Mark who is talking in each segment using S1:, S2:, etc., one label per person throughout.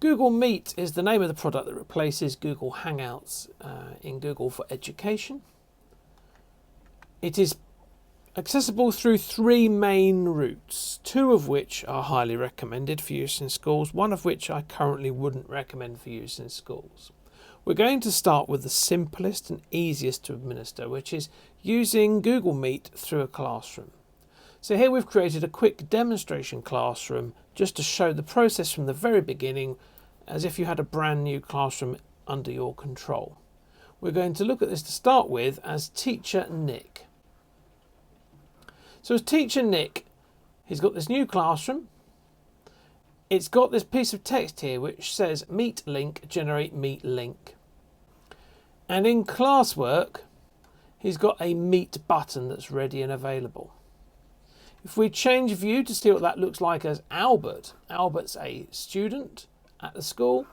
S1: Google Meet is the name of the product that replaces Google Hangouts in Google for Education. It is accessible through 3 main routes, 2 of which are highly recommended for use in schools, 1 of which I currently wouldn't recommend for use in schools. We're going to start with the simplest and easiest to administer, which is using Google Meet through a classroom. So here we've created a quick demonstration classroom just to show the process from the very beginning, as if you had a brand new classroom under your control. We're going to look at this to start with as Teacher Nick. So as Teacher Nick, he's got this new classroom. It's got this piece of text here which says Meet link, generate Meet link. And in classwork, he's got a Meet button that's ready and available. If we change view to see what that looks like as Albert, Albert's a student at the school.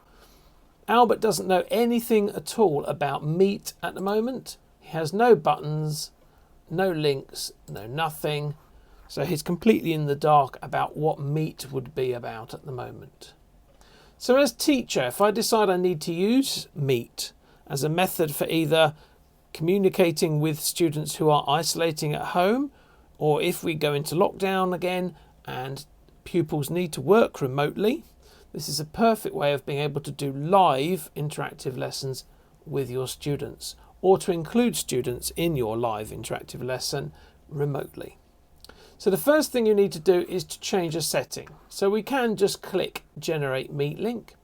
S1: Albert doesn't know anything at all about Meet at the moment. He has no buttons, no links, no nothing. So he's completely in the dark about what Meet would be about at the moment. So as teacher, if I decide I need to use Meet as a method for either communicating with students who are isolating at home, or if we go into lockdown again and pupils need to work remotely, this is a perfect way of being able to do live interactive lessons with your students, or to include students in your live interactive lesson remotely. So the first thing you need to do is to change a setting. So we can just click Generate Meet Link,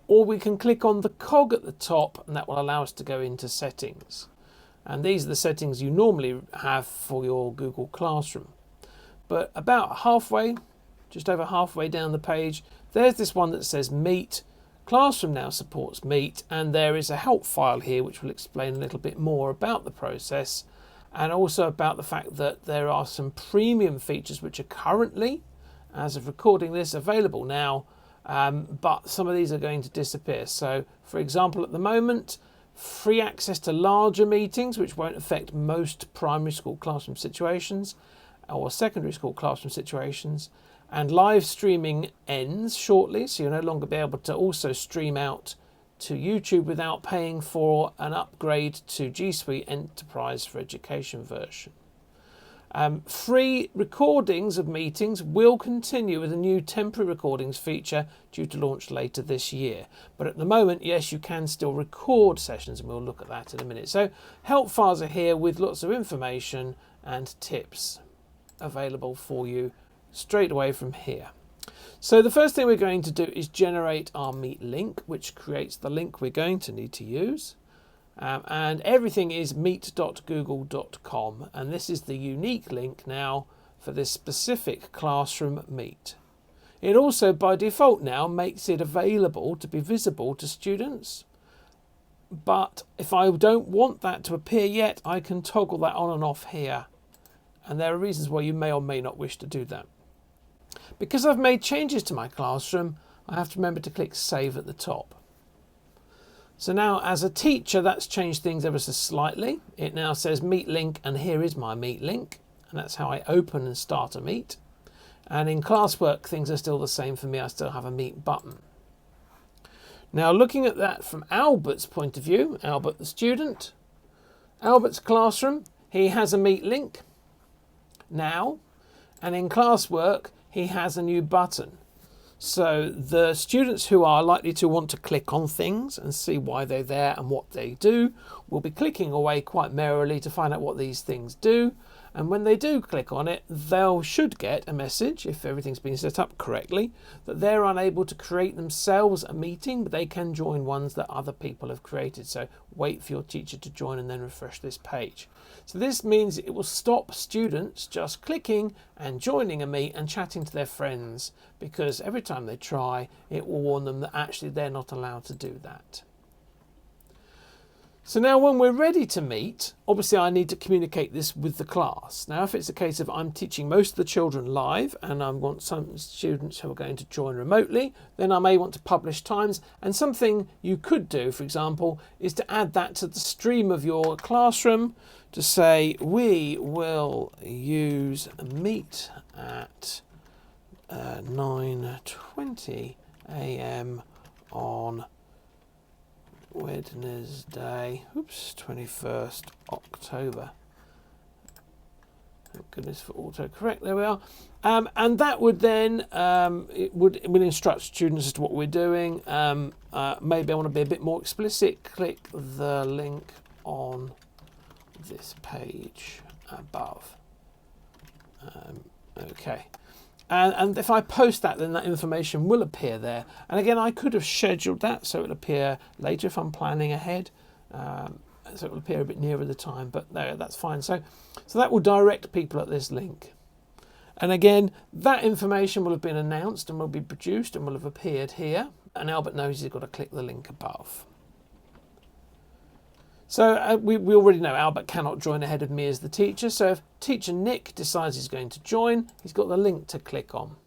S1: or we can click on the cog at the top, and that will allow us to go into settings. And these are the settings you normally have for your Google Classroom. But about halfway, just over halfway down the page, there's this one that says Meet. Classroom now supports Meet, and there is a help file here which will explain a little bit more about the process, and also about the fact that there are some premium features which are currently, as of recording this, available now, but some of these are going to disappear. So, for example, at the moment, free access to larger meetings, which won't affect most primary school classroom situations or secondary school classroom situations, and live streaming ends shortly, so you'll no longer be able to also stream out to YouTube without paying for an upgrade to G Suite Enterprise for Education version. Free recordings of meetings will continue with a new temporary recordings feature due to launch later this year. But at the moment, yes, you can still record sessions, and we'll look at that in a minute. So help files are here with lots of information and tips available for you straight away from here. So the first thing we're going to do is generate our Meet link, which creates the link we're going to need to use. And everything is meet.google.com, and this is the unique link now for this specific classroom Meet. It also by default now makes it available to be visible to students, but if I don't want that to appear yet, I can toggle that on and off here, and there are reasons why you may or may not wish to do that. Because I've made changes to my classroom, I have to remember to click Save at the top. So now as a teacher, that's changed things ever so slightly. It now says Meet link, and here is my Meet link, and that's how I open and start a Meet. And in classwork, things are still the same for me. I still have a Meet button. Now looking at that from Albert's point of view, Albert the student, Albert's classroom, he has a Meet link now, and in classwork, he has a new button. So the students who are likely to want to click on things and see why they're there and what they do will be clicking away quite merrily to find out what these things do. And when they do click on it, they should get a message, if everything's been set up correctly, that they're unable to create themselves a meeting, but they can join ones that other people have created. So wait for your teacher to join and then refresh this page. So this means it will stop students just clicking and joining a meet and chatting to their friends, because every time they try, it will warn them that actually they're not allowed to do that. So now when we're ready to meet, obviously I need to communicate this with the class. Now if it's a case of I'm teaching most of the children live and I want some students who are going to join remotely, then I may want to publish times. And something you could do, for example, is to add that to the stream of your classroom to say, we will use Meet at 9:20 a.m. on Wednesday, 21st October. Thank goodness for autocorrect. There we are. And that would then it would instruct students as to what we're doing. Maybe I want to be a bit more explicit. Click the link on this page above. Okay. And if I post that, then that information will appear there. And again, I could have scheduled that so it'll appear later if I'm planning ahead. So it will appear a bit nearer the time, but no, that's fine. So that will direct people at this link. And again, that information will have been announced and will be produced and will have appeared here. And Albert knows he's got to click the link above. So we already know Albert cannot join ahead of me as the teacher. So if teacher Nick decides he's going to join, he's got the link to click on.